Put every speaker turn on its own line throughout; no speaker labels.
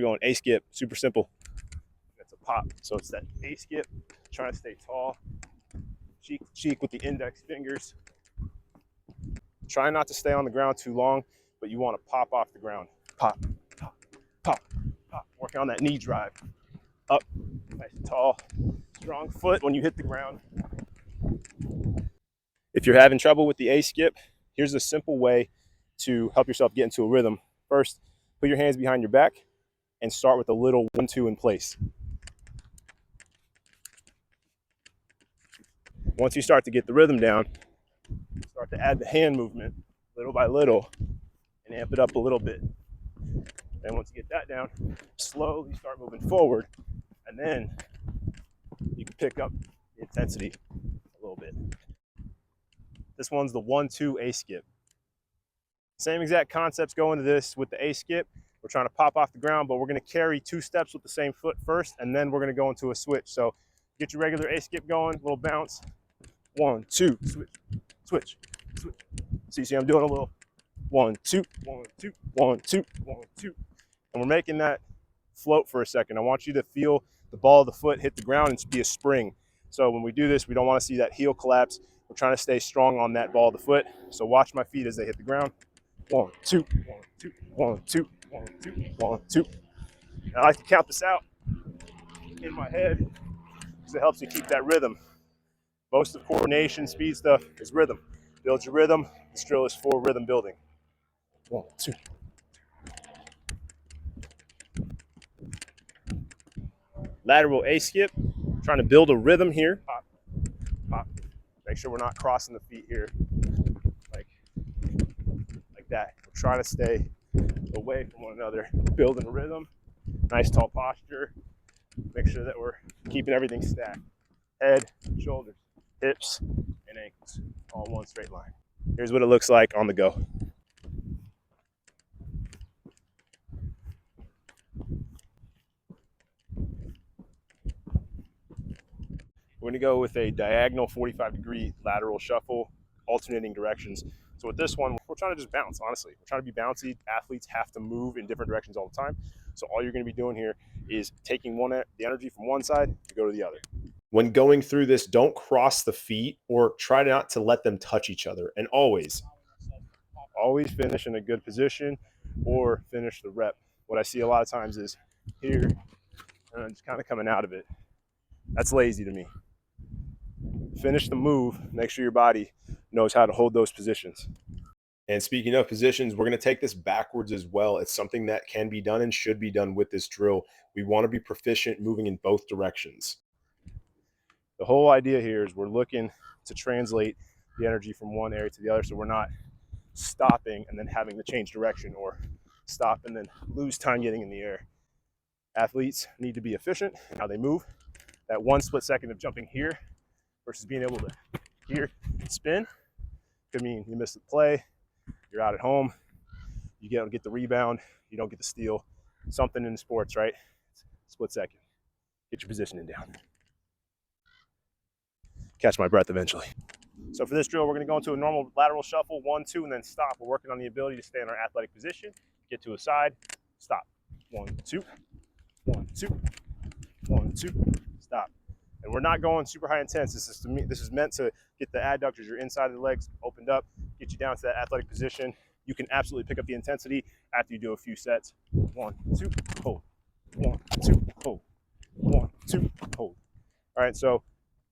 We're going A skip, super simple. That's a pop. So it's that A skip, trying to stay tall, cheek to cheek with the index fingers. Try not to stay on the ground too long, but you want to pop off the ground. Pop, pop, pop, pop. Working on that knee drive. Up, nice and tall, strong foot when you hit the ground. If you're having trouble with the A skip, here's a simple way to help yourself get into a rhythm. First, put your hands behind your back and start with a little 1-2 in place. Once you start to get the rhythm down, start to add the hand movement little by little and amp it up a little bit. And once you get that down, slowly start moving forward, and then you can pick up the intensity a little bit. This one's the 1-2 A skip. Same exact concepts go into this with the A skip. We're trying to pop off the ground, but we're going to carry 2 steps with the same foot first, and then we're going to go into a switch. So get your regular A skip going, little bounce. 1, 2, switch, switch, switch. So you see I'm doing a little 1, 2, 1, 2, 1, 2, 1, 2. And we're making that float for a second. I want you to feel the ball of the foot hit the ground and be a spring. So when we do this, we don't want to see that heel collapse. We're trying to stay strong on that ball of the foot. So watch my feet as they hit the ground. 1, 2, 1, 2, 1, 2, 1, 2, 1, 2. And I like to count this out in my head because it helps you keep that rhythm. Most of coordination, speed stuff is rhythm. Build your rhythm. This drill is for rhythm building. 1, 2. Lateral A skip. Trying to build a rhythm here. Pop, pop. Make sure we're not crossing the feet here, like that. We're trying to stay away from one another, building a rhythm. Nice tall posture. Make sure that we're keeping everything stacked. Head, shoulders, hips, and ankles, all in one straight line. Here's what it looks like on the go. We're going to go with a diagonal 45-degree lateral shuffle, alternating directions. So with this one, we're trying to just bounce, honestly. We're trying to be bouncy. Athletes have to move in different directions all the time. So all you're going to be doing here is taking the energy from one side to go to the other. When going through this, don't cross the feet or try not to let them touch each other. And always finish in a good position or finish the rep. What I see a lot of times is here and I'm just kind of coming out of it. That's lazy to me. Finish the move, make sure your body knows how to hold those positions. And speaking of positions, we're going to take this backwards as well. It's something that can be done and should be done with this drill. We want to be proficient moving in both directions. The whole idea here is we're looking to translate the energy from one area to the other, so we're not stopping and then having to change direction or stop and then lose time getting in the air. Athletes need to be efficient in how they move. That 1 split second of jumping here versus being able to here spin could mean you miss the play, you're out at home, you don't get the rebound, you don't get the steal. Something in sports, right? Split second. Get your positioning down. Catch my breath eventually. So for this drill, we're going to go into a normal lateral shuffle, 1, 2, and then stop. We're working on the ability to stay in our athletic position, get to a side, stop. 1, 2, 1, 2, 1, 2, stop. And we're not going super high intense. This is meant to get the adductors, your inside of the legs opened up, get you down to that athletic position. You can absolutely pick up the intensity after you do a few sets. 1, 2, hold. 1, 2, hold. 1, 2, hold. All right, so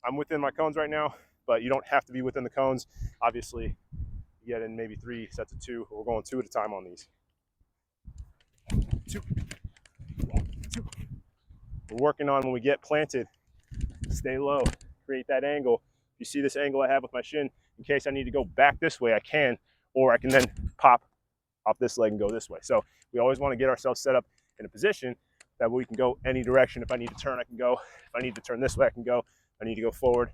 I'm within my cones right now, but you don't have to be within the cones. Obviously, you get in maybe 3 sets of 2. We're going 2 at a time on these. 2, 1, 2. We're working on when we get planted, stay low, create that angle. You see this angle I have with my shin, in case I need to go back this way, I can, or I can then pop off this leg and go this way. So we always want to get ourselves set up in a position that we can go any direction. If I need to turn, I can go. If I need to turn this way, I can go. If I need to go forward,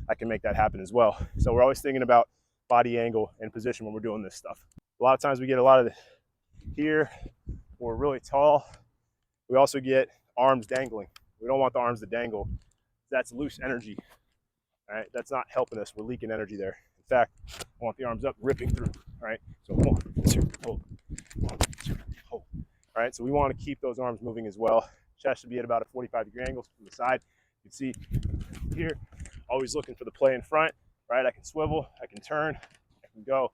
I can make that happen as well. So we're always thinking about body angle and position when we're doing this stuff. A lot of times we get a lot of here, we're really tall. We also get arms dangling. We don't want the arms to dangle. That's loose energy. All right, that's not helping us. We're leaking energy there. In fact, I want the arms up, ripping through. All right, so 1, 2, hold. 1, 2, hold. All All right, so we want to keep those arms moving as well. Chest should be at about a 45-degree angle from the side. You can see here, always looking for the play in front, right? I can swivel, I can turn, I can go.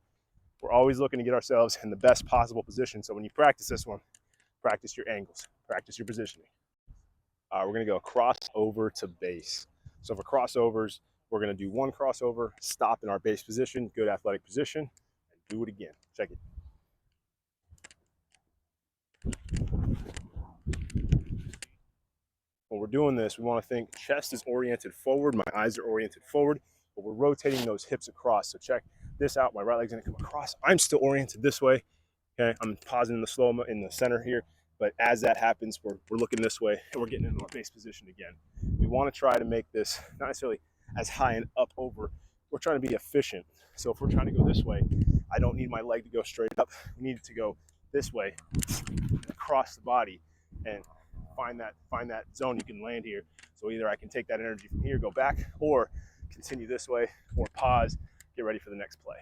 We're always looking to get ourselves in the best possible position. So when you practice this one, practice your angles, practice your positioning. We're gonna go crossover to base. So for crossovers, we're gonna do one crossover, stop in our base position, good athletic position, and do it again. Check it. When we're doing this, we want to think chest is oriented forward, my eyes are oriented forward, but we're rotating those hips across. So check this out. My right leg's going to come across. I'm still oriented this way. Okay, I'm pausing in the slow in the center here, but as that happens, we're looking this way and we're getting into our base position again. We want to try to make this not necessarily as high and up over. We're trying to be efficient. So if we're trying to go this way, I don't need my leg to go straight up. We need it to go this way, across the body, and find that zone you can land here. So either I can take that energy from here, go back, or continue this way, or pause, get ready for the next play.